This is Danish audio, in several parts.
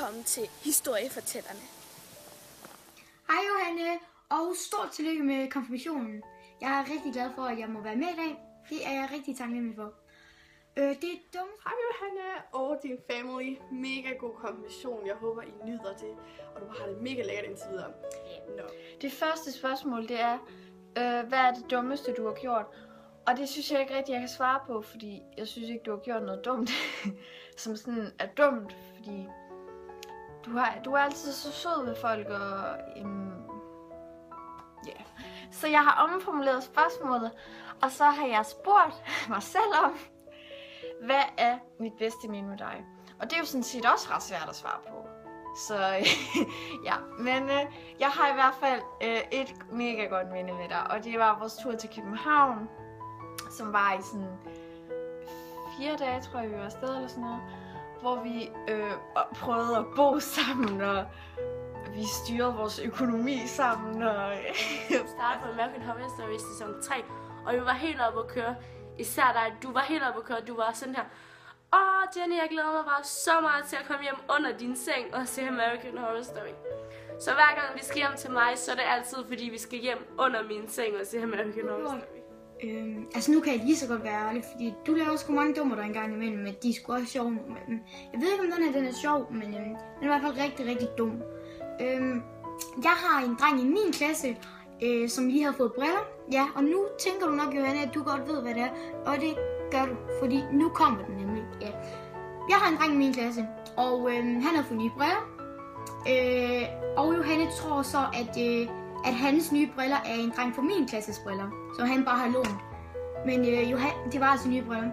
velkommen til Historiefortællerne. Hej Johanne, og stort tillykke med konfirmationen. Jeg er rigtig glad for, at jeg må være med i dag. Det er jeg rigtig taknemmelig for. Det er dumt. Hej Johanne og din family. Mega god konfirmation. Jeg håber, I nyder det, og du har det mega lækkert indtil videre. No. Det første spørgsmål, det er, hvad er det dummeste, du har gjort? Og det synes jeg ikke rigtig, jeg kan svare på, fordi jeg synes ikke, du har gjort noget dumt, som sådan er dumt, fordi du er altid så sød ved folk, og yeah. Så jeg har omformuleret spørgsmålet, og så har jeg spurgt mig selv om, hvad er mit bedste minde med dig? Og det er jo sådan set også ret svært at svare på. Så ja, men jeg har i hvert fald et mega godt minde med dig, og det var vores tur til København, som var i sådan 4 dage, tror jeg, vi var afsted eller sådan noget, hvor vi prøvede at bo sammen, og vi styrede vores økonomi sammen, og startede på American Horror Story sæson 3, og vi var helt oppe at køre. Især dig, du var helt oppe at køre, du var sådan her, Jenny, jeg glæder mig bare så meget til at komme hjem under din seng og se American Horror Story. Så hver gang vi skal hjem til mig, så er det altid fordi vi skal hjem under min seng og se American Horror Story. Altså nu kan jeg lige så godt være ærlig, fordi du laver sgu mange dummer der engang imellem, men de er sgu også sjove. Jeg ved ikke om den er sjov, men den er i hvert fald rigtig, rigtig dum. Jeg har en dreng i min klasse, som lige har fået briller. Ja, og nu tænker du nok, Johanne, at du godt ved, hvad det er. Og det gør du, fordi nu kommer den nemlig. Ja. Jeg har en dreng i min klasse, og han har fået nye briller. Og Johanne tror så, at hans nye briller er en dreng fra min klasses briller, så han bare har lånt. Men det var altså nye briller.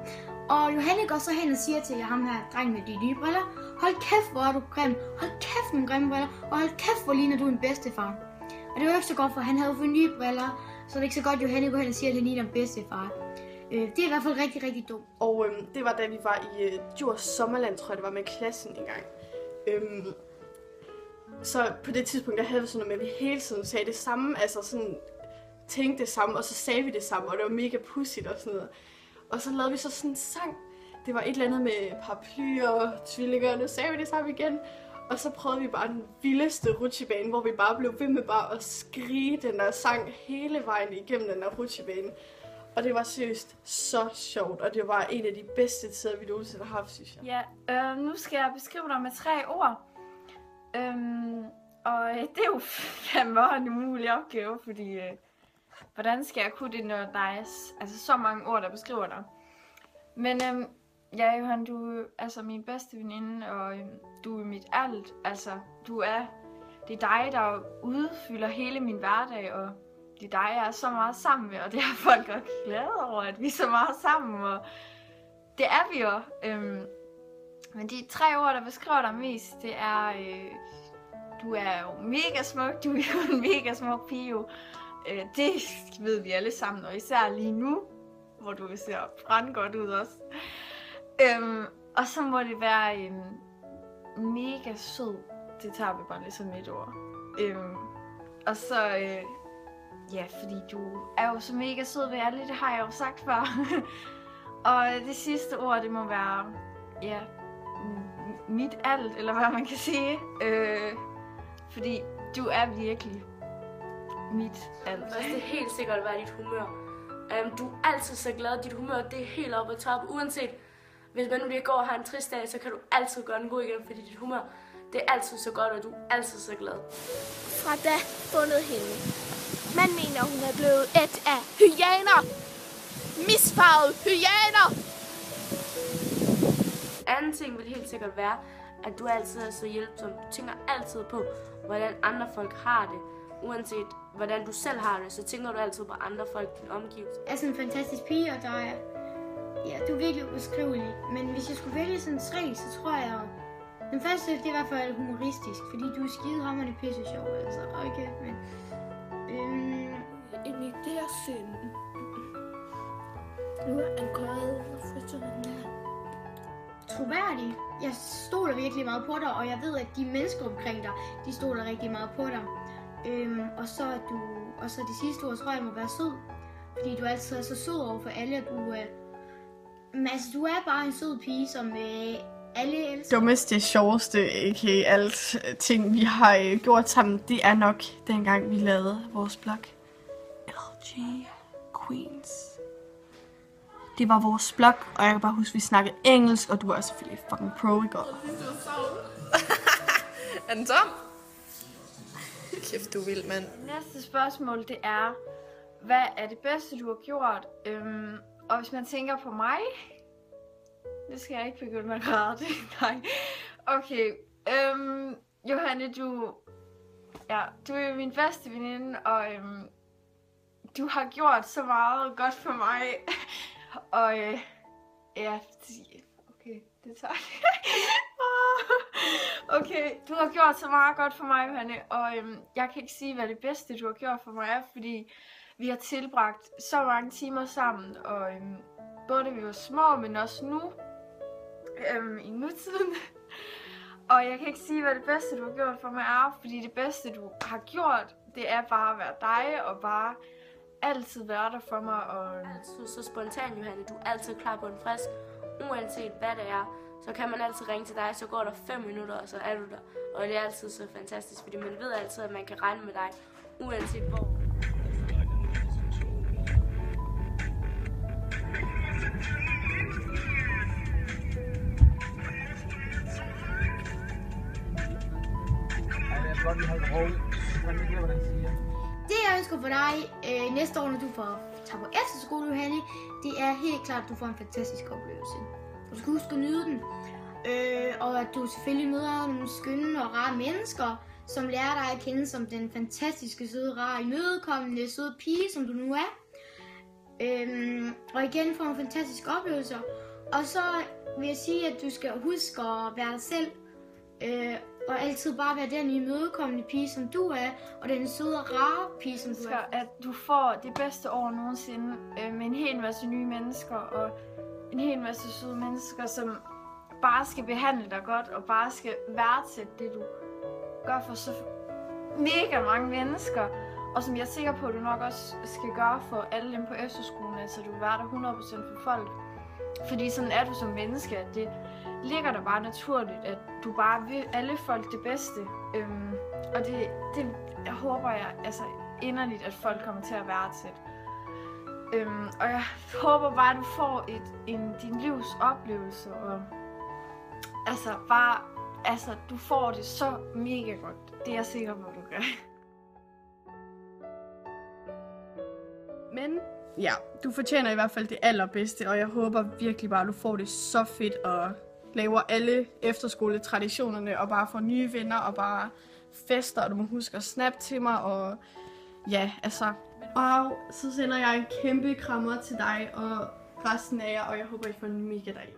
Og Johanne går så hen og siger til ham her dreng med de nye briller, hold kæft, hvor er du grim. Hold kæft, nogle grimme briller. Og hold kæft, hvor ligner du en bedstefar. Og det var ikke så godt, for han havde fået nye briller, så det er ikke så godt, Johanne går hen og siger, at han ligner en bedstefar. Det er i hvert fald rigtig, rigtig dumt. Og det var da vi var i Djurs Sommerland, tror jeg det var, med klassen engang. Så på det tidspunkt, der havde vi sådan noget med, at vi hele tiden sagde det samme, altså sådan tænkte det samme, og så sagde vi det samme, og det var mega pudsigt og sådan noget. Og så lavede vi så sådan en sang. Det var et eller andet med paraplyer og tvillinger, og nu sagde vi det samme igen. Og så prøvede vi bare den vildeste rutsjebane, hvor vi bare blev ved med bare at skrige den der sang hele vejen igennem den der rutsjebane. Og det var seriøst så sjovt, og det var en af de bedste tider, vi nogensinde har haft, synes jeg. Ja, nu skal jeg beskrive dig med 3 ord. Og det er jo fandme en umulig opgave, fordi hvordan skal jeg kunne det, når der er altså, så mange ord, der beskriver dig. Men ja, Johan, du er altså min bedste veninde, og du er mit alt. Altså, det er dig, der udfylder hele min hverdag, og det er dig, jeg er så meget sammen med, og det har folk også glædet over, at vi er så meget sammen, og det er vi jo. Men de 3 ord, der beskriver dig mest, det er, du er jo mega smuk, du er jo en mega smuk pige. Det ved vi alle sammen, og især lige nu, hvor du ser brandgodt ud også. Og så må det være mega sød. Det tager vi bare lidt som et ord. Og så, ja, fordi du er jo så mega sød ved alle, det har jeg jo sagt før. Og det sidste ord, det må være, ja, mit alt, eller hvad man kan sige. Fordi du er virkelig mit alt. Det er helt sikkert at være dit humør. Du er altid så glad, dit humør det er helt oppe at toppe. Uanset hvis man nu lige går og har en trist dag, så kan du altid gøre den god igen, fordi dit humør det er altid så godt, og du er altid så glad. Fra da fundet hende. Man mener, hun er blevet et af hyaner. Misfarvede hyaner. Anden ting vil helt sikkert være, at du altid er så hjælpsom. Du tænker altid på, hvordan andre folk har det. Uanset hvordan du selv har det, så tænker du altid på andre folk, din omgivelser. Jeg er sådan en fantastisk pige, og du er virkelig ubeskrivelig. Men hvis jeg skulle vælge sådan 3, så tror jeg, den første, det er i hvert fald humoristisk, fordi du er skidehammerende pisse sjov, altså. Okay, men En idésind. Nu er en grød for sådan her. Troværdig. Jeg stoler virkelig meget på dig, og jeg ved, at de mennesker omkring dig, de stoler rigtig meget på dig. Og så det sidste ord, tror jeg, må være sød. Fordi du altid er så sød over for alle, og du Men altså, du er bare en sød pige, som alle elsker. Dummeste, sjoveste, ikke alt ting, vi har gjort sammen, det er nok dengang, vi lavede vores blog. LG Queens. Det var vores blog, og jeg kan bare huske, at vi snakkede engelsk, og du var selvfølgelig fucking pro i går. Er den tom? Kæft, du er vild, mand. Næste spørgsmål, det er, hvad er det bedste, du har gjort? Og hvis man tænker på mig, det skal jeg ikke begynde at græde. Nej. Okay. Johanne, du er min bedste veninde, og du har gjort så meget godt for mig. Og ja, okay, det tager okay, du har gjort så meget godt for mig, Johanne, og jeg kan ikke sige, hvad det bedste, du har gjort for mig er, fordi vi har tilbragt så mange timer sammen, og både da vi var små, men også nu, i nutiden. Og jeg kan ikke sige, hvad det bedste, du har gjort for mig er, fordi det bedste, du har gjort, det er bare at være dig, og bare altid være der for mig. Og altid så spontan, Johanne. Du er altid klar på en frisk. Uanset hvad det er, så kan man altid ringe til dig, så går der 5 minutter, og så er du der. Og det er altid så fantastisk, fordi man ved altid, at man kan regne med dig, uanset hvor. Det jeg ønsker for dig næste år, når du tager på efterskole, Johanne, det er helt klart, at du får en fantastisk oplevelse. Du skal huske at nyde den. Og at du selvfølgelig møder nogle skønne og rare mennesker, som lærer dig at kende som den fantastiske, søde, rare, imødekommende, søde pige, som du nu er. Og igen får nogle fantastiske oplevelser. Og så vil jeg sige, at du skal huske at være dig selv. Og altid bare være den imødekommende pige, som du er, og den søde og rare pige, som du er. At du får det bedste år nogensinde med en hel masse nye mennesker, og en hel masse søde mennesker, som bare skal behandle dig godt, og bare skal værdsætte det, du gør for så mega mange mennesker. Og som jeg er sikker på, at du nok også skal gøre for alle dem på efterskolen, altså du vil være der 100% for folk. Fordi sådan er du som menneske, at det ligger der bare naturligt, at du bare vil alle folk det bedste. Og det jeg håber jeg altså inderligt, at folk kommer til at værdsætte. Og jeg håber bare, at du får din livs oplevelse, og du får det så mega godt. Det er jeg sikker på, at du gør. Men ja, du fortjener i hvert fald det allerbedste, og jeg håber virkelig bare, at du får det så fedt og laver alle efterskoletraditionerne og bare får nye venner og bare fester, og du må huske at snappe til mig, og ja, altså. Og så sender jeg en kæmpe krammer til dig og resten af jer, og jeg håber, I får en mega dag.